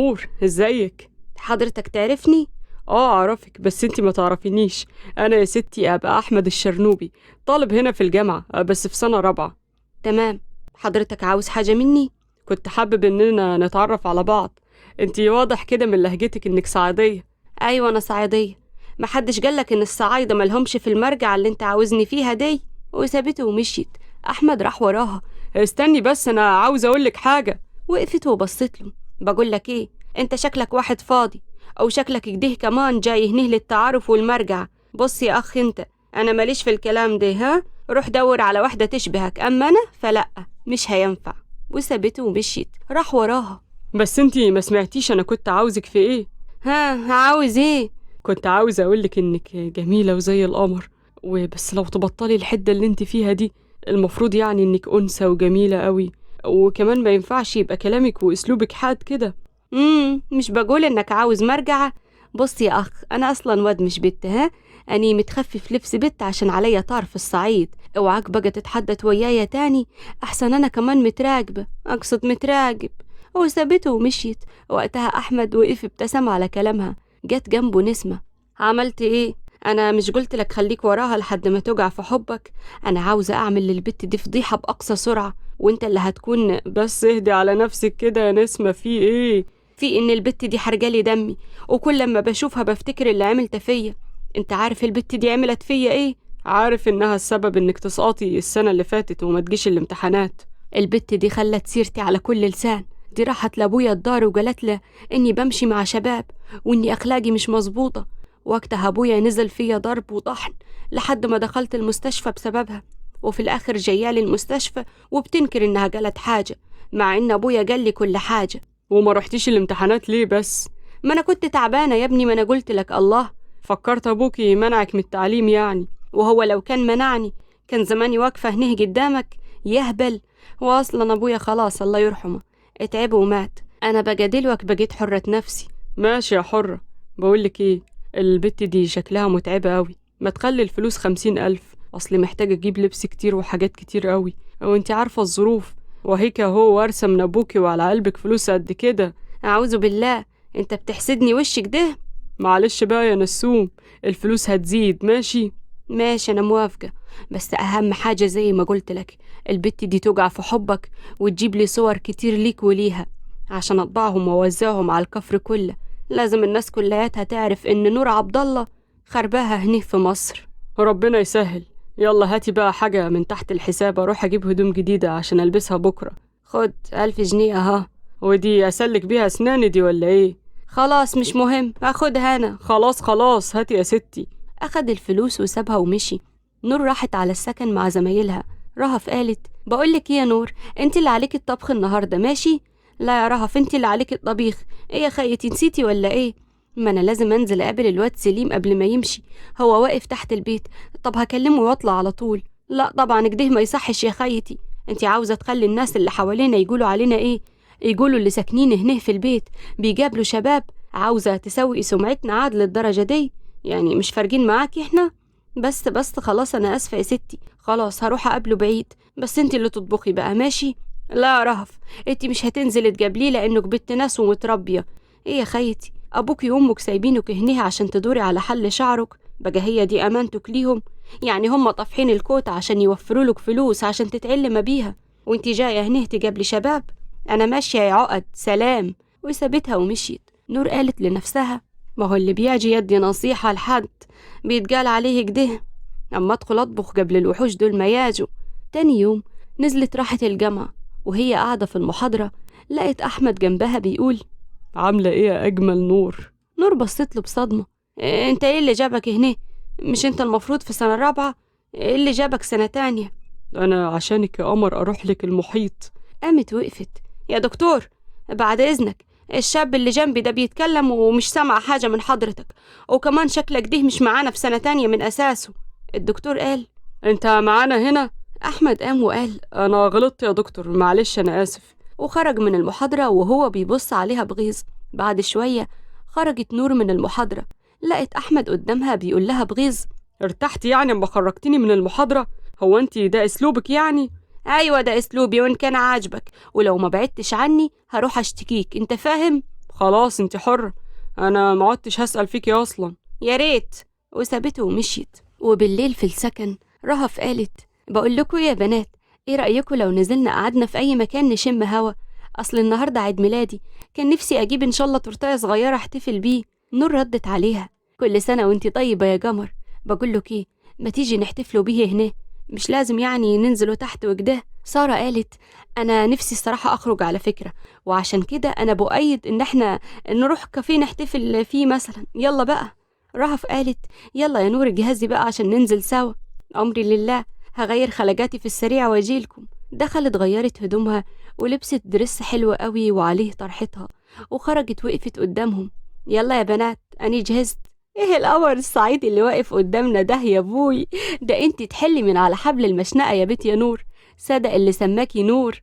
نور، ازيك؟ حضرتك تعرفني؟ اعرفك، بس انتي ما تعرفينيش. انا يا ستي ابقى احمد الشرنوبي، طالب هنا في الجامعة، بس في سنة رابعة. تمام. حضرتك عاوز حاجة مني؟ كنت حابب اننا نتعرف على بعض. انتي واضح كده من لهجتك انك صعيدية. ايوه انا صعيدية. محدش قالك ان الصعايدة ملهمش في المرجع اللي انت عاوزني فيها دي؟ وسابته ومشيت. احمد راح وراها. استني بس، انا عاوز اقولك حاجة. وقفت وبصيت له. بقولك ايه، انت شكلك واحد فاضي، او شكلك كده كمان جاي هنيه للتعارف والمرجع. بص يا اخ انت، انا ماليش في الكلام ده، ها؟ روح دور على واحدة تشبهك، اما انا فلا، مش هينفع. وسابته ومشيت. راح وراها. بس انتي ما سمعتيش انا كنت عاوزك في ايه؟ ها، عاوز ايه؟ كنت عاوز اقولك انك جميلة وزي القمر، وبس لو تبطلي الحدة اللي انت فيها دي. المفروض يعني انك انثى وجميلة قوي، وكمان ما ينفعش يبقى كلامك واسلوبك حاد كده. مش بقول انك عاوز مرجعة. بص يا اخ، انا اصلا واد مش بنت، ها؟ اني متخفف لبس بنت عشان عليا طار في الصعيد. اوعاك بقى تتحدث ويايا تاني، احسن انا كمان متراقبة، اقصد متراقب. وسابته ومشيت. وقتها احمد وقف ابتسم على كلامها. جت جنبه نسمة. عملت ايه؟ انا مش قلت لك خليك وراها لحد ما توجع في حبك؟ انا عاوزة اعمل للبت دي فضيحة باقصى سرعة، وانت اللي هتكون. بس اهدي على نفسك كده يا نسمة، في ايه؟ في ان البت دي حرجالي دمي، وكل لما بشوفها بفتكر اللي عملت فيا. انت عارف البت دي عملت فيا ايه؟ عارف انها السبب انك تسقطي السنة اللي فاتت وما تجيش الامتحانات. البت دي خلت سيرتي على كل لسان. دي راحت لابويا الدار وقالت له اني بمشي مع شباب، واني اخلاقي مش مظبوطة. وقتها ابويا نزل فيا ضرب وطحن لحد ما دخلت المستشفى بسببها. وفي الاخر جايالي المستشفى وبتنكر انها قالت حاجة، مع ان ابويا قال لي كل حاجة. وما رحتيش الامتحانات ليه بس؟ ما انا كنت تعبانة يا ابني، ما انا قلت لك. الله، فكرت ابوكي منعك من التعليم يعني؟ وهو لو كان منعني كان زماني واقفة هنيه قدامك يهبل. واصلا ابويا خلاص الله يرحمه اتعب ومات. انا بقى دلوك بقيت حرة نفسي. ماشي يا حرة. بقولك ايه، البت دي شكلها متعبة قوي، ما تخلي الفلوس 50,000، اصلي محتاجة اجيب لبس كتير وحاجات كتير قوي، وانتي عارفة الظروف. وهيك هو وارثة من ابوكي وعلى قلبك فلوس قد كده. اعوذ بالله، انت بتحسدني وشك ده؟ معلش بقى يا نسوم، الفلوس هتزيد. ماشي ماشي انا موافقة، بس اهم حاجة زي ما قلت لك، البت دي توقع في حبك وتجيب لي صور كتير ليك وليها عشان اطبعهم واوزعهم على الكفر كله. لازم الناس كلياتها تعرف ان نور عبد الله خرباها هنيه في مصر. ربنا يسهل. يلا هاتي بقى حاجة من تحت الحساب، اروح اجيب هدوم جديدة عشان البسها بكرة. خد 1000 جنيه اها. ودي اسلك بيها اسناني دي ولا ايه؟ خلاص مش مهم، اخدها انا. خلاص هاتي يا ستي. اخد الفلوس وسابها ومشي. نور راحت على السكن مع زمايلها. رهف قالت بقولك ايه يا نور، انت اللي عليك الطبخ النهارده ماشي؟ لا يا رهف، انت اللي عليك الطبيخ. ايه يا خيتي، نسيتي ولا ايه؟ ما انا لازم انزل اقابل الواد سليم قبل ما يمشي، هو واقف تحت البيت. طب هكلمه واطلع على طول. لا طبعا كده ما يصحش يا خيتي. انت عاوزه تخلي الناس اللي حوالينا يقولوا علينا ايه؟ يقولوا اللي ساكنين هنا في البيت بيجابلوا شباب. عاوزه تسوي سمعتنا عاد للدرجه دي؟ يعني مش فارقين معاكي احنا؟ بس خلاص انا اسفه يا ستي، خلاص هروح اقابله بعيد، بس انت اللي تطبخي بقى ماشي؟ لا يا رهف، انت مش هتنزلي تجابليه لانك بنت ناس ومتربيه. ايه يا خيتي، ابوكي وامك سايبينك هنيه عشان تدوري على حل شعرك؟ بقى هي دي امانتك ليهم؟ يعني هم طافحين الكوت عشان يوفروا لك فلوس عشان تتعلم بيها، وانت جايه هنيه تجابلي شباب؟ انا ماشيه يا عقد، سلام. وسابتها ومشيت. نور قالت لنفسها ما هو اللي بيجي يدي نصيحة لحد بيتقال عليه كده. أما أدخل أطبخ قبل الوحوش دول ما ياجوا. تاني يوم نزلت راحت الجامعة، وهي قاعدة في المحاضرة لقيت أحمد جنبها بيقول عاملة ايه يا أجمل نور؟ نور بصت له بصدمة. انت ايه اللي جابك هنا؟ مش انت المفروض في سنة رابعة؟ ايه اللي جابك سنة تانية؟ أنا عشانك يا قمر أروح لك المحيط. قامت وقفت. يا دكتور بعد إذنك، الشاب اللي جنبي ده بيتكلم ومش سامع حاجة من حضرتك، وكمان شكلك ده مش معانا في سنة تانية من أساسه. الدكتور قال انت معانا هنا؟ أحمد قام وقال أنا غلطت يا دكتور، معلش أنا آسف. وخرج من المحاضرة وهو بيبص عليها بغيظ. بعد شوية خرجت نور من المحاضرة، لقت أحمد قدامها بيقول لها بغيظ ارتحت يعني اما خرجتني من المحاضرة؟ هو انت ده اسلوبك يعني؟ أيوة ده أسلوبي، وإن كان عاجبك، ولو ما بعدتش عني هروح أشتكيك، أنت فاهم؟ خلاص انت حرة، انا ما عدتش هسأل فيكي اصلا. يا ريت. وسابته ومشيت. وبالليل في السكن رهف قالت بقول لكم يا بنات، ايه رأيكم لو نزلنا قعدنا في اي مكان نشم هوا؟ اصل النهارده عيد ميلادي، كان نفسي اجيب ان شاء الله تورتايه صغيره احتفل بيه. نور ردت عليها كل سنه وانتي طيبه يا قمر. بقول لك ايه، ما تيجي نحتفلوا بيه هنا، مش لازم يعني ننزلوا تحت وكده. ساره قالت انا نفسي الصراحه اخرج على فكره، وعشان كده انا بؤيد ان احنا نروح كافيه نحتفل فيه مثلا. يلا بقى. رهف قالت يلا يا نور جهزي بقى عشان ننزل سوا. امري لله، هغير خلجاتي في السريع واجيلكم. دخلت غيرت هدومها ولبست درس حلو قوي وعليه طرحتها، وخرجت وقفت قدامهم. يلا يا بنات اني جهزت. ايه القمر الصعيدي اللي واقف قدامنا ده يا بوي؟ ده انت تحلي من على حبل المشنقه يا بنت يا نور، صدق اللي سماكي نور.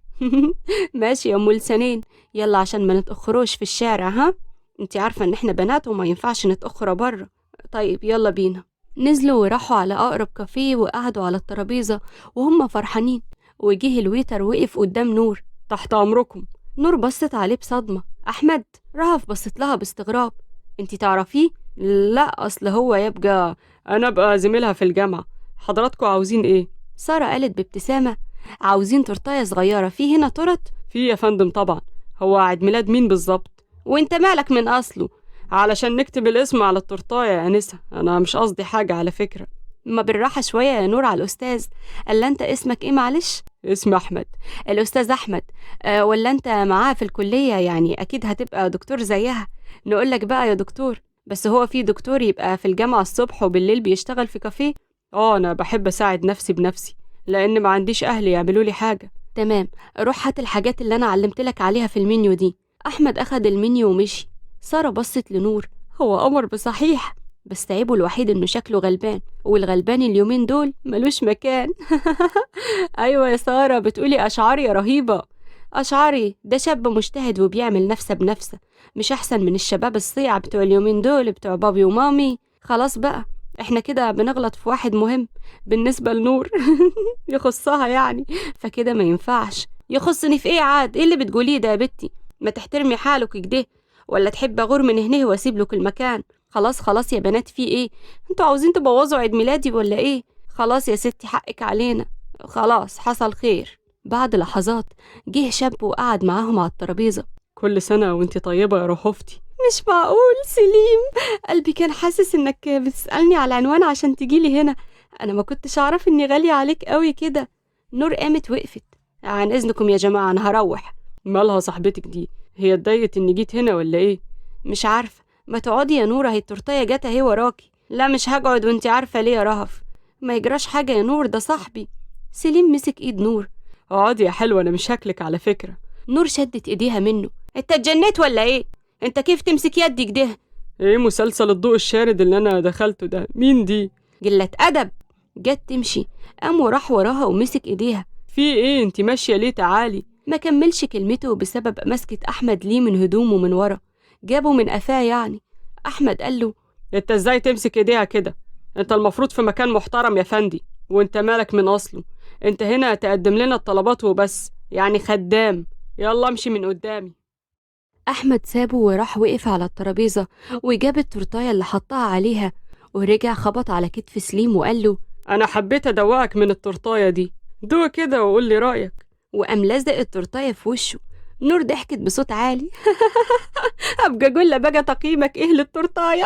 ماشي يا ام لسانين، يلا عشان ما نتاخروش في الشارع. ها انت عارفه ان احنا بنات وما ينفعش نتاخر بره. طيب يلا بينا. نزلوا وراحوا على اقرب كافيه وقعدوا على الترابيزه وهم فرحانين، وجه الويتر وقف قدام نور. تحت امركم. نور بصت عليه بصدمة. أحمد. رهف بصت لها باستغراب. انتي تعرفيه؟ لا اصل هو يبقى انا بقى زميلها في الجامعة. حضراتكم عاوزين ايه؟ سارة قالت بابتسامة عاوزين تورتاية صغيرة، في هنا تورت؟ في يا فندم طبعا. هو عيد ميلاد مين بالظبط؟ وانت مالك من أصله؟ علشان نكتب الاسم على التورتاية يا أنسة، أنا مش قصدي حاجة على فكرة. ما بالراحة شوية يا نور على الأستاذ. ألا انت اسمك ايه معلش؟ اسمي أحمد. الأستاذ أحمد. ولا انت معاه في الكلية، يعني أكيد هتبقى دكتور زيها. نقولك بقى يا دكتور، بس هو في دكتور يبقى في الجامعة الصبح وبالليل بيشتغل في كافيه؟ أنا بحب أساعد نفسي بنفسي، لأن ما عنديش أهل يعملوا لي حاجة. تمام، روح هات الحاجات اللي أنا علمتلك عليها في المنيو دي. أحمد أخد المنيو ومشي. سارة بصت لنور. هو قمر بصحيح، بس عيبه الوحيد إنه شكله غلبان، والغلبان اليومين دول ملوش مكان. أيوة يا سارة، بتقولي أشعاري رهيبة. أشعاري ده شاب مجتهد وبيعمل نفسه بنفسه، مش أحسن من الشباب الصيع بتوع اليومين دول بتوع بابي ومامي. خلاص بقى، احنا كده بنغلط في واحد مهم بالنسبة لنور. يخصها يعني، فكده ما ينفعش. يخصني في ايه عاد؟ ايه اللي بتقوليه ده يا بنتي؟ ما تحترمي حالك كده، ولا تحب اغور من هنا واسيب لك المكان؟ خلاص خلاص يا بنات، في ايه؟ انتوا عاوزين تبوظوا عيد ميلادي ولا ايه؟ خلاص يا ستي حقك علينا، خلاص حصل خير. بعد لحظات جه شاب وقعد معاهم على الترابيزة. كل سنة وانتي طيبة يا رهوفتي. مش معقول سليم، قلبي كان حاسس انك بتسألني على العنوان عشان تجيلي هنا، انا ما كنتش اعرف اني غالية عليك قوي كده. نور قامت وقفت. عن اذنكم يا جماعة انا هروح. مالها صاحبتك دي؟ هي اتضايقت اني جيت هنا ولا ايه؟ مش عارفة، ما تقعدي يا نور، هي التورتية جت اهي وراكي. لا مش هقعد، وانتي عارفة ليه يا رهف. ما يجراش حاجة يا نور، ده صاحبي. سليم مسك ايد نور. اقعدي يا حلوة، انا مش هاكلك على فكرة. نور شدت ايديها منه. انت اتجنيت ولا ايه؟ انت كيف تمسك يدي كده؟ ايه مسلسل الضوء الشارد اللي انا دخلته ده؟ مين دي؟ قلة ادب. جت تمشي، قام وراح وراها ومسك ايديها. في ايه؟ انتي ماشية ليه؟ تعالي. ما كملش كلمته بسبب مسكة احمد ليه من هدومه من ورا، جابه من قفاه يعني. احمد قال له انت ازاي تمسك ايديها كده؟ انت المفروض في مكان محترم يا فندي، وانت مالك من اصله؟ انت هنا تقدم لنا الطلبات وبس، يعني خدام. يلا امشي من قدامي. احمد سابه وراح وقف على الترابيزة وجاب التورتاية اللي حطها عليها، ورجع خبط على كتف سليم وقال له انا حبيت ادوقك من التورتاية دي، دوق كده وقول لي رأيك. وقام لزق التورتاية في وشه. نور ضحكت بصوت عالي. ابقى اقول بقى تقييمك ايه للتورتاية.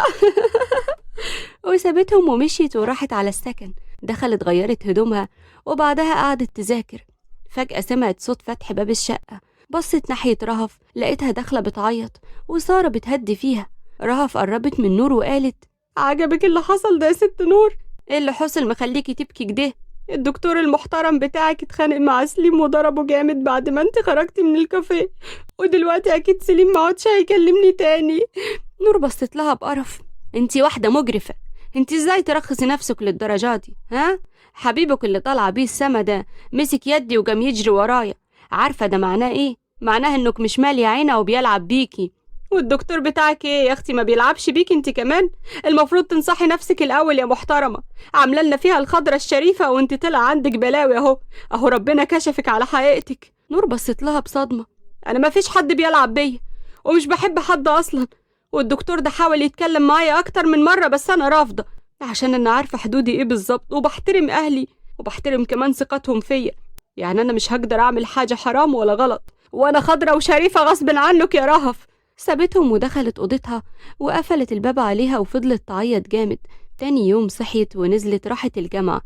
وسابتهم ومشيت وراحت على السكن. دخلت غيرت هدومها وبعدها قعدت تذاكر. فجأة سمعت صوت فتح باب الشقة، بصت ناحية رهف لقيتها داخلة بتعيط وسارة بتهدي فيها. رهف قربت من نور وقالت عجبك اللي حصل ده يا ست نور؟ ايه اللي حصل مخليكي تبكي كده؟ الدكتور المحترم بتاعك اتخانق مع سليم وضربه جامد بعد ما انت خرجتي من الكافيه، ودلوقتي اكيد سليم ما عادش هيكلمني تاني. نور بصت لها بقرف. انتي واحدة مجرفة، انتي ازاي ترخصي نفسك للدرجة دي؟ ها؟ حبيبك اللي طالعة بيه السما ده مسك يدي وقام يجري ورايا، عارفة ده معناه ايه؟ معناه انك مش مالية عينه وبيلعب بيكي. والدكتور بتاعك ايه يا اختي؟ ما بيلعبش بيك انت كمان؟ المفروض تنصحي نفسك الاول يا محترمه. عامله لنا فيها الخضره الشريفه وانت طلع عندك بلاوي اهو ربنا كشفك على حقيقتك. نور بصت لها بصدمه. انا ما فيش حد بيلعب بيا، ومش بحب حد أصلا، والدكتور ده حاول يتكلم معايا أكتر من مرة بس أنا رافضة، عشان أنا عارفة حدودي إيه بالظبط، وبحترم أهلي وبحترم كمان ثقتهم فيا. يعني أنا مش هقدر أعمل حاجة حرام ولا غلط، وأنا خضرة وشريفة غصب عنك يا رهف. سابتهم ودخلت أوضتها وقفلت الباب عليها وفضلت تعيط جامد. تاني يوم صحيت ونزلت راحت الجامعة.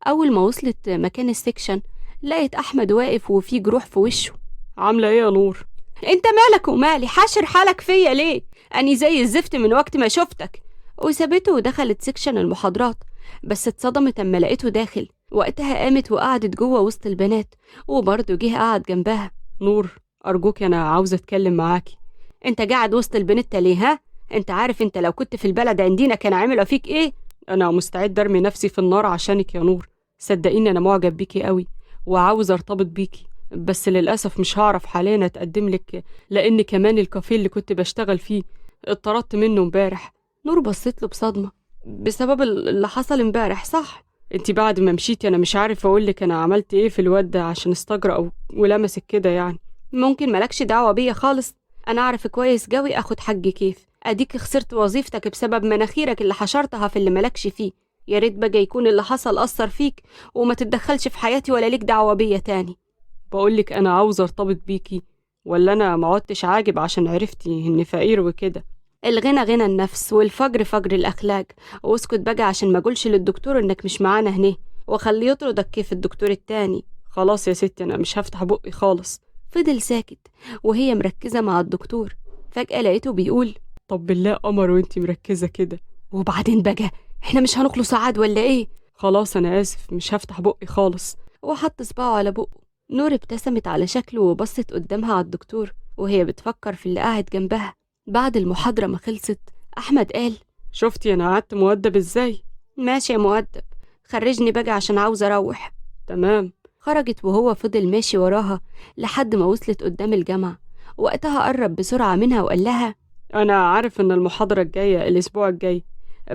أول ما وصلت مكان السكشن لقيت أحمد واقف وفيه جروح في وشه. عاملة إيه يا نور؟ انت مالك ومالي؟ حاشر حالك فيا ليه؟ أني زي الزفت من وقت ما شفتك. وسابته ودخلت سكشن المحاضرات، بس اتصدمت اما لقيته داخل. وقتها قامت وقعدت جوه وسط البنات، وبرضه جه قعد جنبها. نور أرجوك أنا عاوزة أتكلم معاكي. انت قاعد وسط البنت ليه؟ ها؟ انت عارف انت لو كنت في البلد عندنا كان عملوا فيك ايه؟ أنا مستعد أرمي نفسي في النار عشانك يا نور، صدقيني أنا معجب بيكي قوي وعاوز أرتبط بيكي، بس للأسف مش هعرف حاليا أتقدم لك، لأن كمان الكافيه اللي كنت بشتغل فيه اتطردت منه امبارح. نور بصيت له بصدمة. بسبب اللي حصل امبارح صح؟ انتي بعد ما مشيتي أنا مش عارف أقولك أنا عملت إيه في الواد ده عشان استجرأ ولمسك كده يعني. ممكن مالكش دعوة بيا خالص، انا اعرف كويس جوي اخد حقي كيف. اديك خسرت وظيفتك بسبب مناخيرك اللي حشرتها في اللي مالكش فيه. يا ريت بقى يكون اللي حصل اثر فيك وما تتدخلش في حياتي ولا ليك دعوة بيا تاني. بقولك أنا عاوز أرتبط بيكي، ولا أنا ما عدتش عاجب عشان عرفتي إني فقير وكده؟ الغنى غنى النفس والفجر فجر الاخلاق. واسكت بقى عشان ما اقولش للدكتور انك مش معانا هنا وخليه يطردك كيف الدكتور التاني. خلاص يا ستي أنا مش هفتح بقي خالص. فضل ساكت وهي مركزة مع الدكتور. فجأة لقيته بيقول: طب بالله قمر وانتي مركزة كده. وبعدين بقى احنا مش هنخلص عاد ولا ايه؟ خلاص أنا آسف مش هفتح بقي خالص. وحط صباعه على بقه. نور ابتسمت على شكله وبصت قدامها على الدكتور وهي بتفكر في اللي قاعد جنبها. بعد المحاضرة ما خلصت أحمد قال: شفتي أنا قعدت مؤدب إزاي؟ ماشي يا مؤدب، خرجني بقى عشان عاوز أروح. تمام. خرجت وهو فضل ماشي وراها لحد ما وصلت قدام الجامعة. وقتها قرب بسرعة منها وقال لها: أنا عارف إن المحاضرة الجاية الأسبوع الجاي،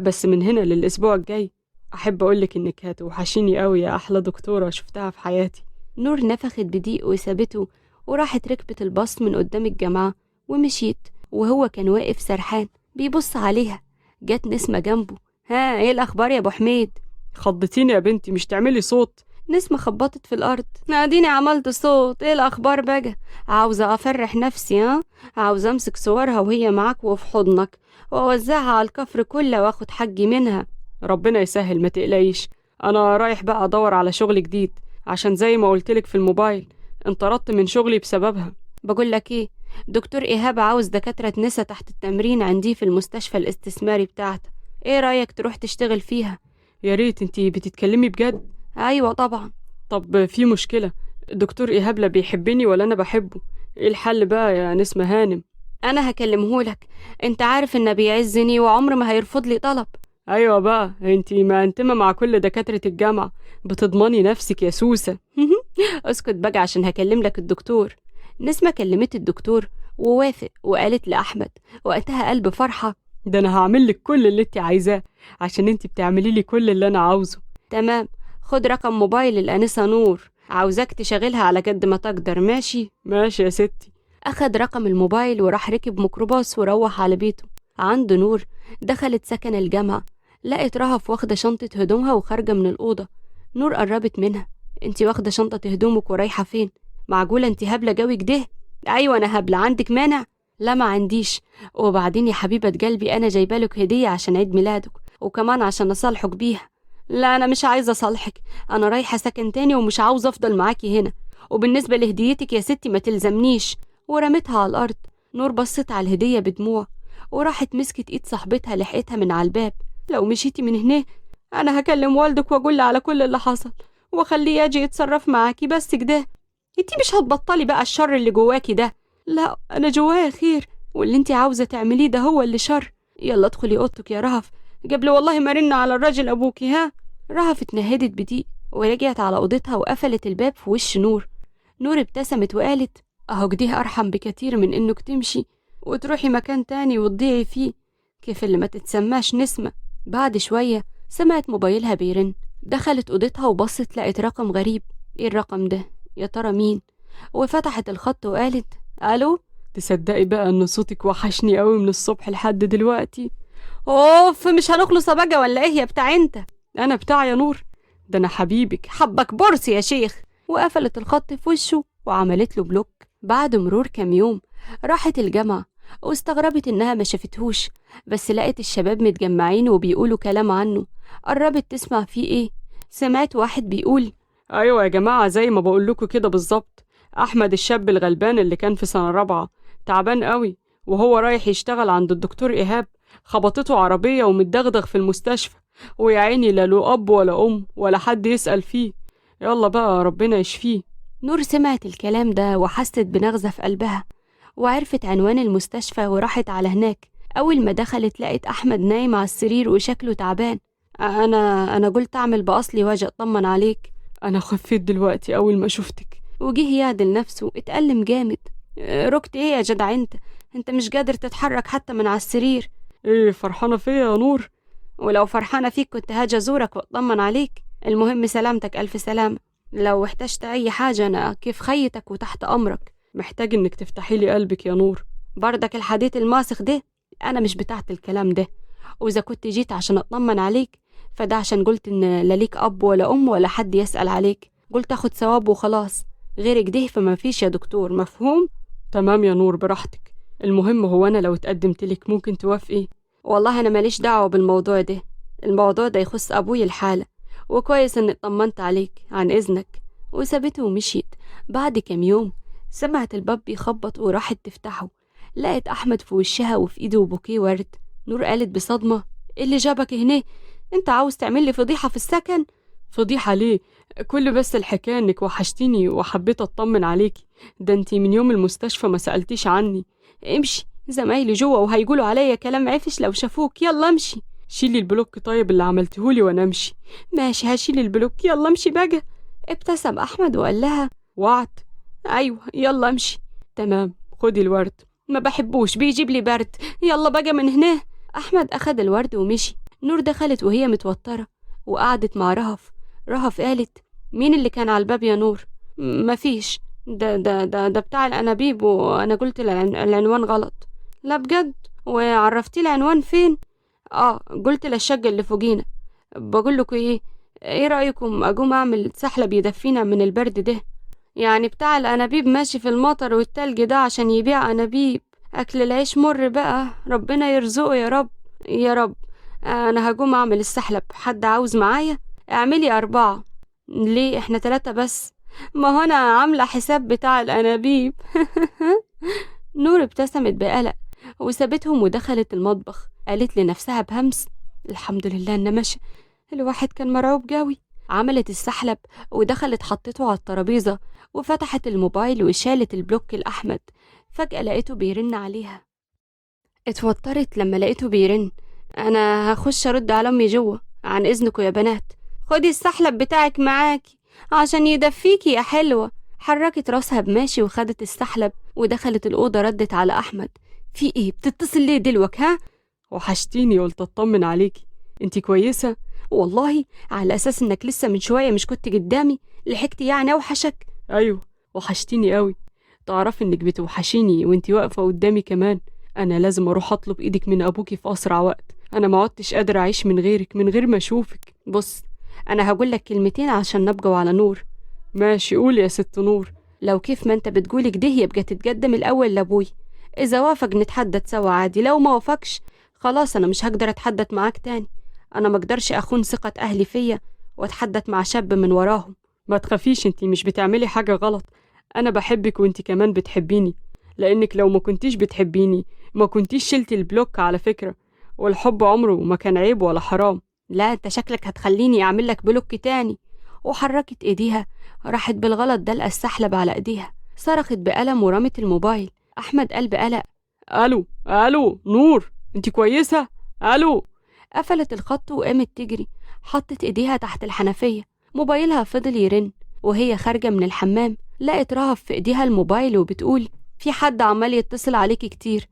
بس من هنا للأسبوع الجاي أحب أقولك إنك هتوحشيني قوي يا أحلى دكتورة شفتها في حياتي. نور نفخت بضيق وسابته وراحت ركبت الباص من قدام الجامعة ومشيت. وهو كان واقف سرحان بيبص عليها. جت نسمة جنبه: ها ايه الأخبار يا أبو حميد؟ خضتيني يا بنتي مش تعملي صوت. نسمة خبطت في الأرض: اديني عملت صوت، ايه الأخبار بقى؟ عاوزة أفرح نفسي، عاوزة أمسك صورها وهي معاك وفي حضنك وأوزعها على الكفر كله وأخد حقي منها. ربنا يسهل ما تقلقيش، أنا رايح بقى أدور على شغل جديد عشان زي ما قلتلك في الموبايل انطردت من شغلي بسببها. بقول لك ايه، دكتور إيهاب عاوز دكاترة نسا تحت التمرين عندي في المستشفى الاستثماري بتاعته. ايه رأيك تروح تشتغل فيها؟ يا ريت. انتي بتتكلمي بجد؟ أيوة طبعا. طب في مشكلة، دكتور إيهاب لا بيحبني ولا أنا بحبه، ايه الحل بقى يا نسمة هانم؟ أنا هكلمهولك، انت عارف إنه بيعزني وعمر ما هيرفض لي طلب. أيوة بقى انتي ما انتمة مع كل دكاترة الجامعة، بتضمني نفسك يا سوسة. اسكت بقى عشان هكلم لك الدكتور. نسمة كلمت الدكتور ووافق وقالت لأحمد. وقتها قلب فرحة: ده أنا هعملك كل اللي انتي عايزاه عشان انتي بتعملي لي كل اللي أنا عاوزه. تمام، خد رقم موبايل الأنسة نور، عاوزاك تشغلها على قد ما تقدر. ماشي؟ ماشي يا ستي. أخد رقم الموبايل وراح ركب ميكروباص وروح على بيته. عند نور دخلت سكن الجامعة، لقت رهف واخدة شنطة هدومها وخارجة من الأوضة. نور قربت منها: انتي واخدة شنطة هدومك ورايحة فين؟ معقولة انتي هبلة جوي كده؟ أيوة أنا هبلة، عندك مانع؟ لا ما عنديش. وبعدين يا حبيبة قلبي أنا جايبالك هدية عشان عيد ميلادك وكمان عشان أصالحك بيها. لا أنا مش عايزة أصالحك، أنا رايحة سكن تاني ومش عاوزة أفضل معاكي هنا، وبالنسبة لهديتك يا ستي ما تلزمنيش. ورمتها على الأرض. نور بصت على الهدية بدموع وراحت مسكت إيد صاحبتها لحقتها من على الباب: لو مشيتي من هنا أنا هكلم والدك وأقول على كل اللي حصل وأخليه يجي يتصرف معاكي بس كده. انتي مش هتبطلي بقى الشر اللي جواكي ده؟ لا أنا جوايا خير، واللي انتي عاوزة تعمليه ده هو اللي شر. يلا ادخلي أوضتك يا رهف قبل والله ما رن على الراجل أبوكي. ها؟ رهف اتنهدت بضيق ورجعت على أوضتها وقفلت الباب في وش نور. نور ابتسمت وقالت: أهو كده أرحم بكتير من إنك تمشي وتروحي مكان تاني وتضيعي فيه، كيف اللي ما تتسماش نسمة. بعد شوية سمعت موبايلها بيرن. دخلت أوضتها وبصت لقت رقم غريب. إيه الرقم ده؟ يا ترى مين؟ وفتحت الخط وقالت: ألو؟ تصدقي بقى ان صوتك وحشني قوي من الصبح لحد دلوقتي. اوف، مش هنخلص بقى ولا ايه يا بتاع انت؟ انا بتاع يا نور، ده انا حبيبك. حبك برص يا شيخ. وقفلت الخط في وشه وعملت له بلوك. بعد مرور كام يوم راحت الجامعة واستغربت إنها ما شافتهوش، بس لقت الشباب متجمعين وبيقولوا كلام عنه. قربت تسمع فيه إيه، سمعت واحد بيقول: ايوه يا جماعه، زي ما بقول لكم كده بالظبط. احمد الشاب الغلبان اللي كان في سنه رابعه تعبان قوي، وهو رايح يشتغل عند الدكتور ايهاب خبطته عربيه ومتدغدغ في المستشفى، ويا عيني لا له اب ولا ام ولا حد يسال فيه. يلا بقى ربنا يشفيه. نور سمعت الكلام ده وحست بنغزة في قلبها، وعرفت عنوان المستشفى وراحت على هناك. أول ما دخلت لقت أحمد نايم على السرير وشكله تعبان. أنا قلت أعمل بأصلي واجي أطمن عليك. انا خفيت دلوقتي اول ما شفتك. وجيه يعدل نفسه، اتألم جامد. ركت ايه يا جدع انت مش قادر تتحرك حتى من على السرير. ايه فرحانه فيا يا نور؟ ولو فرحانة فيك كنت هاجي أزورك وأطمن عليك. المهم سلامتك، ألف سلامة. لو احتجت أي حاجة أنا كيف خيتك وتحت أمرك. محتاج انك تفتحي لي قلبك يا نور. بردك الحديث الماسخ ده أنا مش بتاعت الكلام ده، وإذا كنت جيت عشان أطمن عليك فده عشان قلت إن لا ليك أب ولا أم ولا حد يسأل عليك، قلت أخد ثواب وخلاص. غير كده فما فيش يا دكتور، مفهوم؟ تمام يا نور، براحتك. المهم هو انا لو اتقدمت لك ممكن توافقي؟ والله أنا ماليش دعوة بالموضوع ده، الموضوع ده يخص أبوي الحالة، وكويس إني اطمنت عليك، عن إذنك. وسابته ومشيت. بعد كام يوم سمعت الباب بيخبط وراحت تفتحه، لقت أحمد في وشها وفي إيده بوكيه ورد. نور قالت بصدمة: إيه اللي جابك هنا؟ أنت عاوز تعمل لي فضيحة في السكن؟ فضيحة ليه؟ كل بس الحكاية انك وحشتيني وحبيت اطمن عليكي. ده انتي من يوم المستشفى ما سألتيش عني. امشي، زمايلي جوه وهيقولوا عليا كلام عفش لو شافوك. يلا امشي. شيلي البلوك طيب اللي عملتهولي وانا امشي. ماشي هشيل البلوك، يلا امشي بقى. ابتسم أحمد وقال لها: وعد. أيوة يلا امشي. تمام، خدي الورد. ما بحبوش بيجيب لي برد، يلا بقى من هنا. أحمد أخد الورد ومشي. نور دخلت وهي متوترة وقعدت مع رهف قالت: مين اللي كان على الباب يا نور؟ مفيش، ده بتاع الأنابيب، وأنا قلت العنوان غلط. لا بجد؟ وعرفتي العنوان فين؟ قلت للشقة اللي فوقينا. بقول لكم ايه رأيكم اقوم اعمل سحلب يدفينا من البرد ده؟ يعني بتاع الأنابيب ماشي في المطر والتلج ده عشان يبيع أنابيب؟ أكل العيش مر بقى، ربنا يرزقه يا رب يا رب. أنا هقوم أعمل السحلب، حد عاوز معايا؟ اعملي 4. ليه احنا 3 بس؟ ما هو أنا عاملة حساب بتاع الأنابيب. نور ابتسمت بقلق وسابتهم ودخلت المطبخ. قالت لنفسها بهمس: الحمد لله إن ماشي، الواحد كان مرعوب جوي. عملت السحلب ودخلت حطته على الترابيزة وفتحت الموبايل وشالت البلوك الأحمد. فجأة لقيته بيرن عليها. اتوترت لما لقيته بيرن. أنا هخش أرد على أمي جوه، عن إذنكم يا بنات. خدي السحلب بتاعك معاكي عشان يدفيكي يا حلوة. حركت راسها بماشي وخدت السحلب ودخلت الأوضة. ردت على أحمد: في إيه بتتصل ليه دلوك ها؟ وحشتيني، قلت اطمن عليكي. انتي كويسة؟ والله على أساس إنك لسه من شوية مش كنت قدامي، لحقت يعني أوحشك؟ أيوه وحشتيني قوي. تعرفي إنك بتوحشيني وانتي واقفة قدامي كمان. أنا لازم أروح أطلب إيدك من أبوكي في أسرع وقت. أنا ما عدتش قادرة أعيش من غيرك، من غير ما أشوفك. بص، أنا هقولك كلمتين عشان نبقوا على نور. ماشي، قولي يا ست نور. لو كيف ما أنت بتقولي كده يبقى تتقدم الأول لأبوي. إذا وافق نتحدث سوا عادي، لو ما وافقش خلاص أنا مش هقدر أتحدث معاك تاني. أنا مقدرش أخون ثقة أهلي فيا وأتحدث مع شاب من وراهم. ما تخافيش، انتي مش بتعملي حاجة غلط. أنا بحبك وانتي كمان بتحبيني، لأنك لو ما كنتيش بتحبيني ما كنتيش شلتي البلوك على فكرة. والحب عمره ما كان عيب ولا حرام. لا أنت شكلك هتخليني أعمل لك بلوك تاني. وحركت إيديها، راحت بالغلط دلقة السحلب على إيديها، صرخت بألم ورمت الموبايل. أحمد قال بقلق: ألو نور، انتي كويسة؟ ألو. قفلت الخط وقامت تجري، حطت إيديها تحت الحنفية. موبايلها فضل يرن. وهي خارجة من الحمام لقت رهف في إيديها الموبايل وبتقول: في حد عمال يتصل عليكي كتير.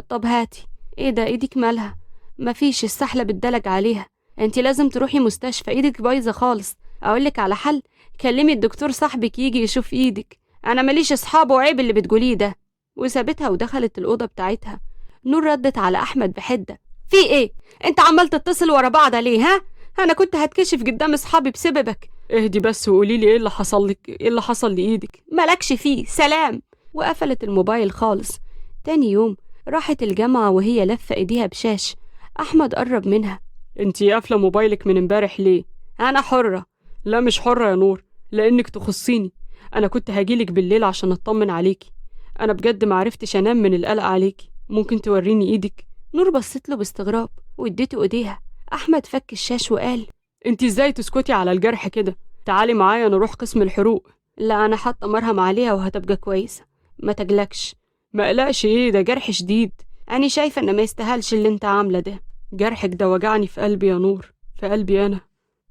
طب هاتي. ايه ده، ايدك مالها؟ مفيش، السحلة بتدلج عليها. انتي لازم تروحي مستشفى، ايدك بايظة خالص. اقولك على حل، كلمي الدكتور صاحبك يجي يشوف ايدك. انا ماليش اصحاب وعيب اللي بتقوليه ده. وسابتها ودخلت الأوضة بتاعتها. نور ردت على أحمد بحدة: في إيه؟ أنت عمال تتصل ورا بعض ليه ها؟ أنا كنت هتكشف قدام أصحابي بسببك. اهدي بس وقوليلي ايه اللي حصل لك، ايه اللي حصل لإيدك؟ مالكش فيه، سلام. وقفلت الموبايل خالص. تاني يوم راحت الجامعة وهي لفة إيديها بشاش. أحمد قرب منها: انتي قافلة موبايلك من امبارح ليه؟ أنا حرة. لا مش حرة يا نور، لأنك تخصيني. أنا كنت هجيلك بالليل عشان أطمن عليكي. أنا بجد معرفتش أنام من القلق عليكي. ممكن توريني إيدك؟ نور بصت له باستغراب واديته إيديها. أحمد فك الشاش وقال: انتي ازاي تسكتي على الجرح كده؟ تعالي معايا نروح قسم الحروق. لا أنا حاطة مرهم عليها وهتبقى كويسة، ما تقلقش. ما قلقش ايه، ده جرح شديد. أنا شايفة إن ما يستاهلش اللي أنت عاملة ده. جرحك ده وجعني في قلبي يا نور، في قلبي أنا.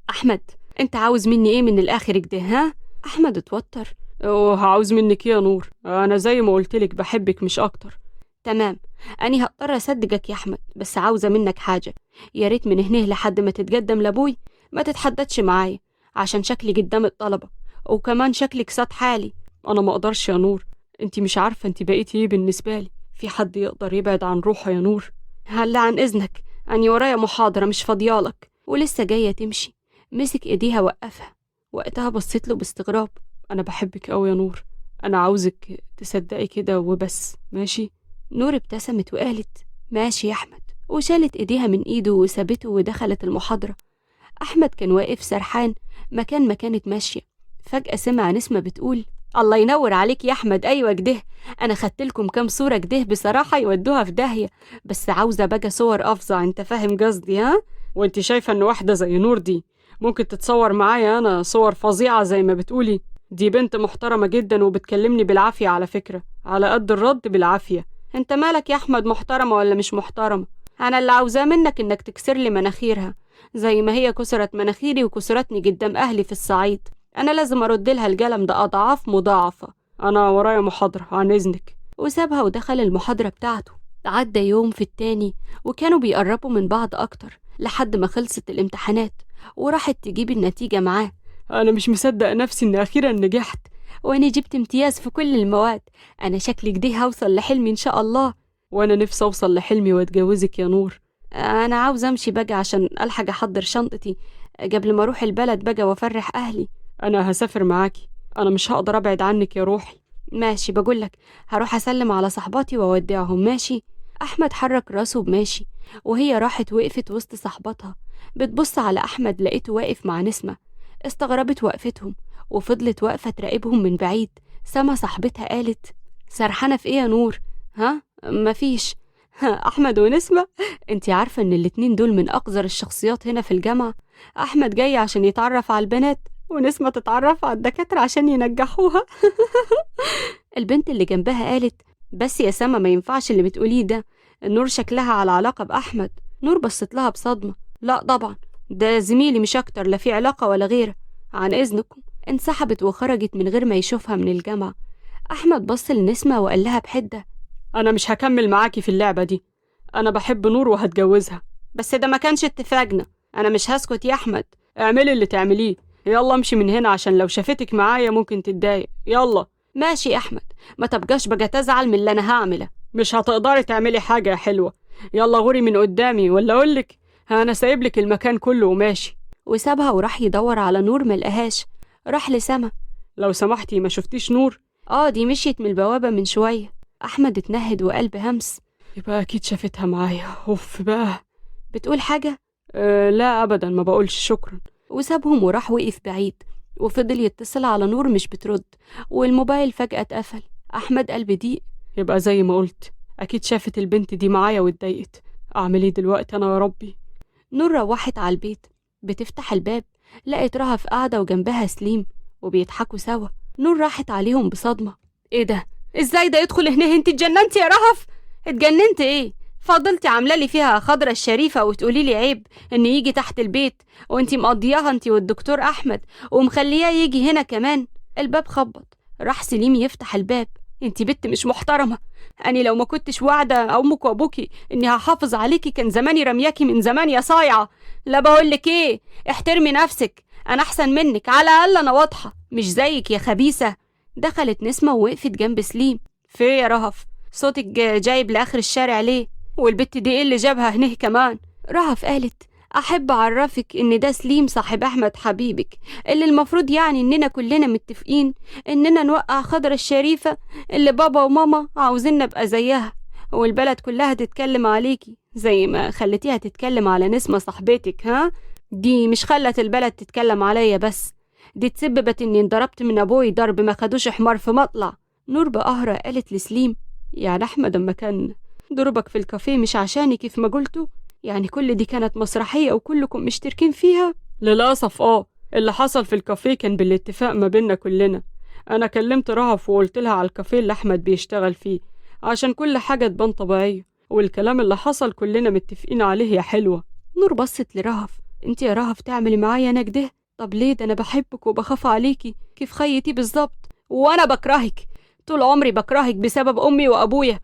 أحمد أنت عاوز مني إيه من الآخر كده ها؟ أحمد اتوتر. هعوز منك ايه يا نور؟ أنا زي ما قلتلك بحبك مش أكتر. تمام، أنا هضطر أصدقك يا أحمد، بس عاوزة منك حاجة. يا ريت من هنا لحد ما تتقدم لأبوي ما تتحددش معايا، عشان شكلي قدام الطلبة، وكمان شكلك صاد حالي. أنا ما أقدرش يا نور، انتي مش عارفة انتي بقيتي ايه بالنسبة لي. في حد يقدر يبعد عن روحه يا نور؟ هلا عن إذنك، أني ورايا محاضرة مش فاضيالك. ولسه جاية تمشي مسك إيديها وقفها. وقتها بصيت له باستغراب: أنا بحبك أوي يا نور، أنا عاوزك تصدقي كده وبس، ماشي؟ نور ابتسمت وقالت: ماشي يا أحمد، وشالت إيديها من إيده وسابته ودخلت المحاضرة. أحمد كان واقف سرحان مكان ما كانت ماشية. فجأة سمع نسمة بتقول: الله ينور عليك يا أحمد، أيوة كده. أنا خدت لكم كام صورة كده بصراحة يودوها في داهية، بس عاوزة بقى صور أفظع، أنت فاهم قصدي ها؟ وانت شايفة ان واحدة زي نور دي ممكن تتصور معايا انا صور فظيعة زي ما بتقولي؟ دي بنت محترمة جدا وبتكلمني بالعافية على فكرة، على قد الرد بالعافية. أنت مالك يا أحمد، محترمة ولا مش محترمة؟ أنا اللي عاوزاه منك إنك تكسر لي مناخيرها زي ما هي كسرت مناخيري وكسرتني قدام أهلي في الصعيد. أنا لازم أرد لها القلم ده أضعاف مضاعفة. أنا ورايا محاضرة، عن إذنك. وسابها ودخل المحاضرة بتاعته. عدى يوم في التاني وكانوا بيقربوا من بعض أكتر لحد ما خلصت الامتحانات وراحت تجيب النتيجة معاه. أنا مش مصدق نفسي إن أخيرا نجحت، وأنا جبت امتياز في كل المواد. أنا شكلي كده هوصل لحلمي إن شاء الله. وأنا نفسي أوصل لحلمي وأتجوزك يا نور. أنا عاوز أمشي بقى عشان ألحق أحضر شنطتي قبل ما أروح البلد بقى وأفرح أهلي. أنا هسافر معاكي، أنا مش هقدر أبعد عنك يا روحي. ماشي، بقولك هروح أسلم على صحباتي وأودعهم. ماشي. أحمد حرك راسه بماشي، وهي راحت وقفت وسط صحباتها بتبص على أحمد. لقيته واقف مع نسمة. استغربت وقفتهم وفضلت واقفة تراقبهم من بعيد. سما صاحبتها قالت: سرحانة في إيه يا نور؟ ها؟ مفيش. أحمد ونسمة، انتي عارفة إن الاتنين دول من أقذر الشخصيات هنا في الجامعة. أحمد جاي عشان يتعرف على البنات، ونسمة تتعرف على الدكاترة عشان ينجحوها. البنت اللي جنبها قالت: بس يا سما ما ينفعش اللي بتقوليه ده، نور شكلها على علاقة بأحمد. نور بصت لها بصدمة: لا طبعا، ده زميلي مش أكتر، لا في علاقة ولا غيره. عن إذنكم. انسحبت وخرجت من غير ما يشوفها من الجامعة. أحمد بص لنسمة وقال لها بحدة: أنا مش هكمل معاكي في اللعبة دي، أنا بحب نور وهتجوزها. بس ده ما كانش اتفاقنا. أنا مش هسكت يا أحمد. اعملي اللي تعمليه، يلا امشي من هنا عشان لو شافتك معايا ممكن تتضايق. يلا. ماشي يا أحمد، ما تبقاش بقى تزعل من اللي أنا هعمله. مش هتقدري تعملي حاجة يا حلوة، يلا غوري من قدامي ولا أقولك أنا سايبلك المكان كله وماشي. وسابها وراح يدور على نور ملقاهاش. راح لسما: لو سمحتي ما شفتيش نور؟ دي مشيت من البوابة من شوية. أحمد اتنهد وقلب همس: يبقى أكيد شافتها معايا. أوف بقى. بتقول حاجة؟ لا أبدا، ما بقولش، شكرا. وسابهم وراح وقف بعيد وفضل يتصل على نور مش بترد، والموبايل فجأة اتقفل. أحمد قلب ضيق. يبقى زي ما قلت، أكيد شافت البنت دي معايا واتضايقت. أعمل إيه دلوقتي أنا يا ربي؟ نور روحت على البيت. بتفتح الباب لقت رهف قاعدة وجنبها سليم وبيضحكوا سوا. نور راحت عليهم بصدمة: ايه ده؟ ازاي ده يدخل هنا؟ انت اتجننتي يا رهف؟ اتجننت ايه؟ فضلتي عامله لي فيها خضرة الشريفة وتقولي لي عيب ان يجي تحت البيت، وانتي مقضياها انتي والدكتور احمد ومخلياه يجي هنا كمان. الباب خبط. راح سليم يفتح الباب: انتي بنت مش محترمة. اني لو ما كنتش واعده امك وابوكي اني هحافظ عليكي كان زماني رمياكي من زمان يا صايعه. لا بقولك ايه، احترمي نفسك، انا احسن منك، على الاقل انا واضحه مش زيك يا خبيثه. دخلت نسمه ووقفت جنب سليم: في يا رهف؟ صوتك جايب لآخر الشارع ليه؟ والبت دي ايه اللي جابها هنيه كمان؟ رهف قالت أحب أعرفك إن ده سليم صاحب أحمد حبيبك، اللي المفروض يعني إننا كلنا متفقين إننا نوقع خضرة الشريفة اللي بابا وماما عاوزين نبقى زيها، والبلد كلها تتكلم عليكي زي ما خلتيها تتكلم على نسمة صاحبتك. ها؟ دي مش خلت البلد تتكلم عليا بس، دي تسببت إني انضربت من أبوي ضرب ما خدوش حمار في مطلع. نور بقهرة قالت لسليم يعني أحمد أما كان ضربك في الكافيه مش عشاني كيف ما قلتوا؟ يعني كل دي كانت مسرحية وكلكم مشتركين فيها؟ للأسف اللي حصل في الكافيه كان بالاتفاق ما بيننا كلنا. أنا كلمت رهف وقلت لها على الكافيه اللي أحمد بيشتغل فيه عشان كل حاجة تبان طبيعية، والكلام اللي حصل كلنا متفقين عليه يا حلوة. نور بصت لرهف انت يا رهف تعملي معايا أنا كده؟ طب ليه؟ ده أنا بحبك وبخاف عليكي كيف خيتي بالظبط. وأنا بكرهك طول عمري، بكرهك بسبب أمي وأبويا.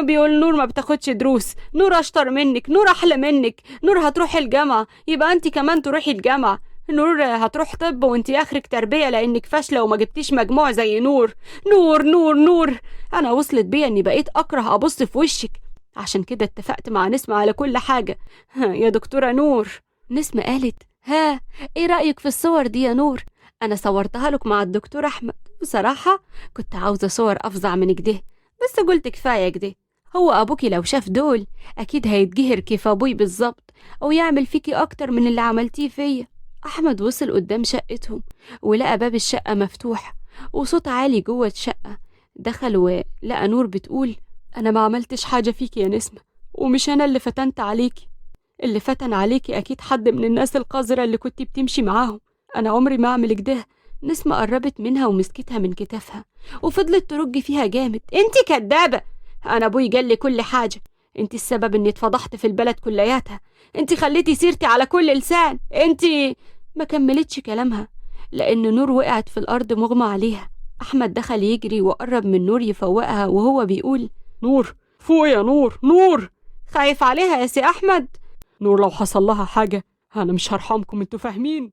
بيقول نور ما بتاخدش دروس، نور أشطر منك، نور أحلى منك، نور هتروحي الجامعة يبقى أنت كمان تروحي الجامعة، نور هتروح طب وانت آخرك تربية لأنك فاشلة وما جبتيش مجموع زي نور. نور نور نور، أنا وصلت بيا إني بقيت أكره أبص في وشك، عشان كده اتفقت مع نسمة على كل حاجة. يا دكتورة نور. نسمة قالت ها ايه رأيك في الصور دي يا نور؟ أنا صورتها لك مع الدكتور أحمد، بصراحة كنت عاوزة صور أفظع من كده، بس قلت كفاية كده. هو أبوكي لو شاف دول أكيد هيتجهر كيف أبوي بالظبط، أو يعمل فيكي أكتر من اللي عملتيه فيا. أحمد وصل قدام شقتهم ولقى باب الشقة مفتوح وصوت عالي جوه الشقة. دخل ولقى نور بتقول أنا ما عملتش حاجة فيكي يا نسمة، ومش أنا اللي فتنت عليكي، اللي فتن عليكي أكيد حد من الناس القذرة اللي كنتي بتمشي معاهم، أنا عمري ما أعمل كده. نسمة قربت منها ومسكتها من كتافها وفضلت ترج فيها جامد. انتي كدابة، انا ابوي قال لي كل حاجة، انتي السبب اني اتفضحت في البلد كلياتها، انتي خليتي سيرتي على كل لسان، انتي. ما كملتش كلامها لان نور وقعت في الارض مغمى عليها. احمد دخل يجري وقرب من نور يفوقها وهو بيقول نور فوق يا نور، نور خايف عليها يا سي احمد. نور لو حصل لها حاجة انا مش هرحمكم، انتوا فاهمين؟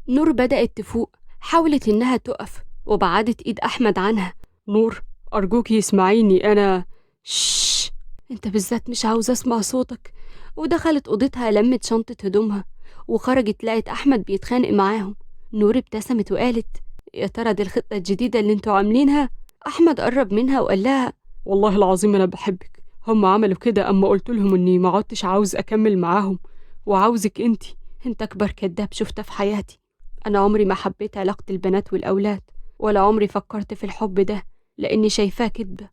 نور بدأت تفوق، حاولت انها تقف وبعدت ايد احمد عنها. نور ارجوكي اسمعيني، انا شش، انت بالذات مش عاوزة اسمع صوتك. ودخلت اوضتها لمت شنطة هدومها وخرجت لقت احمد بيتخانق معاهم. نور ابتسمت وقالت يا ترى دي الخطة الجديدة اللي انتوا عاملينها؟ احمد قرب منها وقال لها والله العظيم انا بحبك، هم عملوا كده اما قلت لهم اني ما عدتش عاوز اكمل معاهم وعاوزك انتي. انت اكبر كداب شفته في حياتي، انا عمري ما حبيت علاقة البنات والاولاد، ولا عمري فكرت في الحب ده لاني شايفاه كدبة،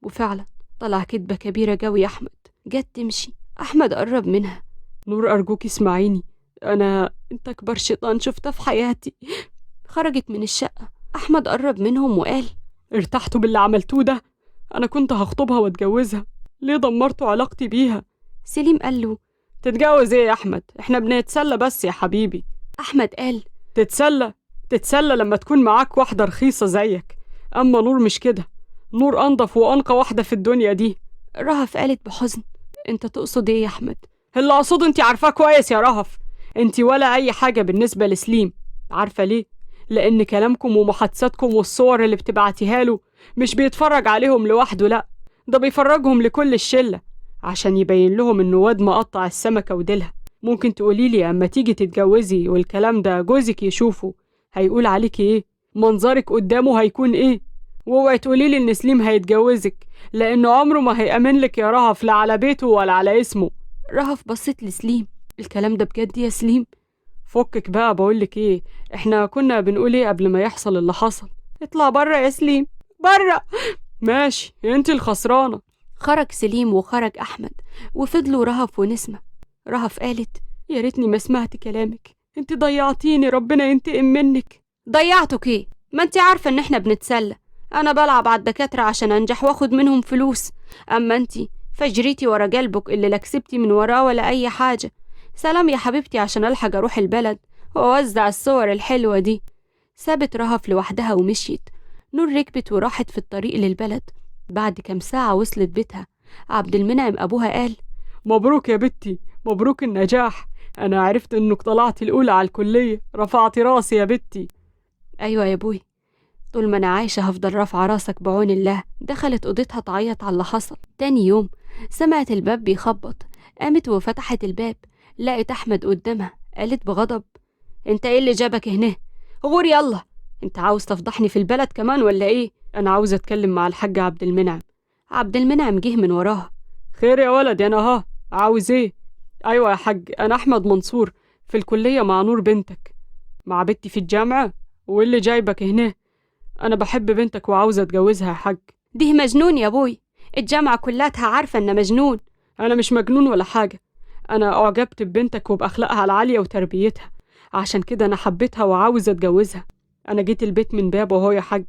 وفعلا طلع كدبة كبيرة قوي يا احمد. جت تمشي، احمد قرب منها. نور ارجوكي اسمعيني، انت اكبر شيطان شفته في حياتي. خرجت من الشقة. احمد قرب منهم وقال ارتحتوا باللي عملتوه ده؟ انا كنت هخطبها واتجوزها، ليه دمرتوا علاقتي بيها؟ سليم قال له تتجوز ايه يا احمد، احنا بنتسلى بس يا حبيبي. احمد قال تتسلى لما تكون معاك واحدة رخيصة زيك، اما نور مش كده، نور انضف وانقى واحدة في الدنيا دي. رهف قالت بحزن انت تقصد ايه يا احمد؟ اللي اقصده انت عارفاه كويس يا رهف، انت ولا اي حاجة بالنسبة لسليم. عارفة ليه؟ لان كلامكم ومحادثاتكم والصور اللي بتبعتيها له مش بيتفرج عليهم لوحده، لا ده بيفرجهم لكل الشلة عشان يبين لهم انه واد مقطع السمكة وديلها. ممكن تقوليلي اما تيجي تتجوزي والكلام ده جوزك يشوفه هيقول عليكي ايه؟ منظرك قدامه هيكون ايه؟ واوعي تقوليلي ان سليم هيتجوزك، لانه عمره ما هيأمن لك يا رهف، لا على بيته ولا على اسمه. رهف بصت لسليم الكلام ده بجد يا سليم؟ فكك بقى، بقولك ايه، احنا كنا بنقول ايه قبل ما يحصل اللي حصل؟ اطلع برا يا سليم، برا. ماشي، انت الخسرانة. خرج سليم وخرج احمد وفضلوا رهف ونسمة. رهف قالت يا ريتني ما سمعت كلامك، انت ضيعتيني، ربنا ينتقم منك. ضيعتك ايه؟ ما انت عارفة ان احنا بنتسلى، انا بلعب على الدكاترة عشان انجح واخد منهم فلوس، اما انت فجريتي ورا قلبك اللي لا كسبتي من وراه ولا اي حاجة. سلام يا حبيبتي عشان الحق اروح البلد واوزع الصور الحلوة دي. سابت رهف لوحدها ومشيت. نور ركبت وراحت في الطريق للبلد. بعد كام ساعة وصلت بيتها. عبد المنعم ابوها قال مبروك يا بنتي، مبروك النجاح، انا عرفت انك طلعتي الاولى على الكلية، رفعتي راسي يا بنتي. ايوه يا ابوي، طول ما أنا عايشة هفضل رافعة راسك بعون الله. دخلت أوضتها تعيط على اللي حصل. تاني يوم سمعت الباب بيخبط، قامت وفتحت الباب، لقت أحمد قدامها. قالت بغضب: انت ايه اللي جابك هنا؟ غور يلا، انت عاوز تفضحني في البلد كمان ولا ايه؟ أنا عاوز أتكلم مع الحاج عبد المنعم. عبد المنعم جه من وراها. خير يا ولد، أنا ها عاوز إيه؟ أيوة يا حاج، أنا أحمد منصور، في الكلية مع نور بنتك. مع بنتي في الجامعة؟ وإيه اللي جايبك هنا؟ أنا بحب بنتك وعاوز أتجوزها يا حاج. ده مجنون يا بوي، الجامعة كلها عارفة إنه مجنون. أنا مش مجنون ولا حاجة، أنا أعجبت ببنتك وبأخلاقها العالية وتربيتها، عشان كده أنا حبيتها وعاوز أتجوزها. أنا جيت البيت من بابه أهو يا حاج،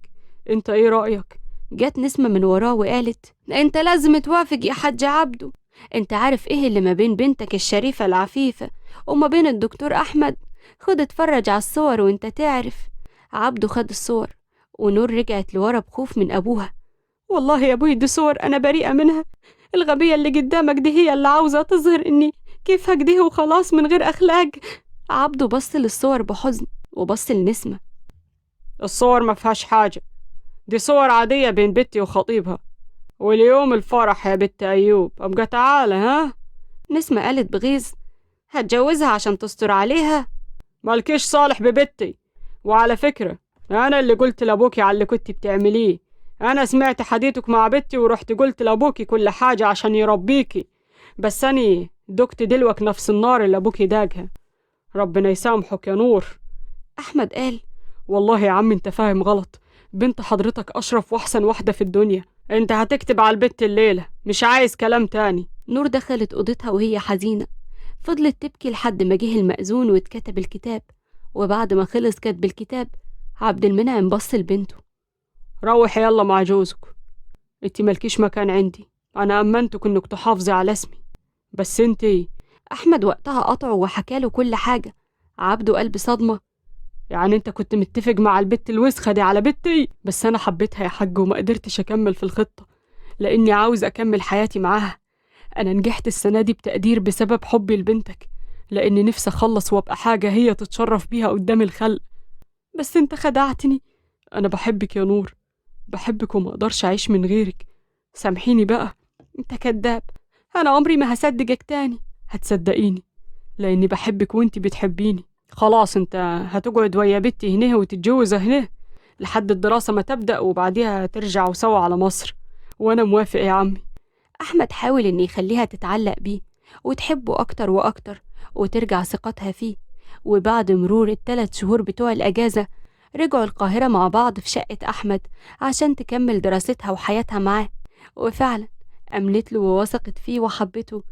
أنت إيه رأيك؟ جت نسمة من وراه وقالت: انت لازم توافق يا حاج عبده. انت عارف ايه اللي ما بين بنتك الشريفة العفيفة وما بين الدكتور أحمد؟ خد اتفرج على الصور وانت تعرف. عبده خد الصور، ونور رجعت لورا بخوف من أبوها. والله يا أبوي دي صور أنا بريئة منها، الغبية اللي قدامك دي هي اللي عاوزة تظهر إني كيف هكده وخلاص من غير أخلاق. عبده بص للصور بحزن وبص لنسمة. الصور ما فيهاش حاجة، دي صور عادية بين بنتي وخطيبها، واليوم الفرح يا بنت أيوب، أبقى تعالى ها. نسمة قالت بغيظ: هتجوزها عشان تستر عليها؟ مالكيش صالح ببنتي، وعلى فكرة أنا اللي قلت لأبوكي على اللي كنت بتعمليه. أنا سمعت حديثك مع بنتي ورحت قلت لأبوكي كل حاجة عشان يربيكي، بس أني دقت دلوك نفس النار اللي أبوكي داقها. ربنا يسامحك يا نور. أحمد قال: والله يا عم انت فاهم غلط، بنت حضرتك أشرف وأحسن واحدة في الدنيا، انت هتكتب على البت الليلة، مش عايز كلام تاني. نور دخلت أوضتها وهي حزينة، فضلت تبكي لحد ما جه المأذون واتكتب الكتاب. وبعد ما خلص كتب الكتاب، عبد المنعم بص لبنته: روحي يلا مع جوزك، انتي مالكيش مكان عندي، انا امنتك انك تحافظي على اسمي، بس انتي. أحمد وقتها قطعه وحكاله كل حاجة. عبده قال بصدمة: يعني انت كنت متفق مع البت الوسخة دي على بنتي؟ بس انا حبيتها يا حاج وما قدرتش اكمل في الخطة، لاني عاوز اكمل حياتي معاها. انا نجحت السنة دي بتقدير بسبب حبي لبنتك، لاني نفسي اخلص وابقى حاجة هي تتشرف بيها قدام الخلق. بس انت خدعتني، انا بحبك يا نور، بحبك وما اقدرش اعيش من غيرك، سامحيني بقى. انت كذاب، انا عمري ما هصدقك تاني. هتصدقيني لاني بحبك وانتي بتحبيني. خلاص انت هتقعد ويا بنتي هنا وتتجوز هنا لحد الدراسة ما تبدأ، وبعديها ترجعوا سوا على مصر، وانا موافق يا عمي. أحمد حاول إن يخليها تتعلق بيه وتحبه أكتر وأكتر وترجع ثقتها فيه. وبعد مرور ال3 شهور بتوع الأجازة، رجعوا القاهرة مع بعض في شقة أحمد عشان تكمل دراستها وحياتها معاه. وفعلا أملت له ووثقت فيه وحبته،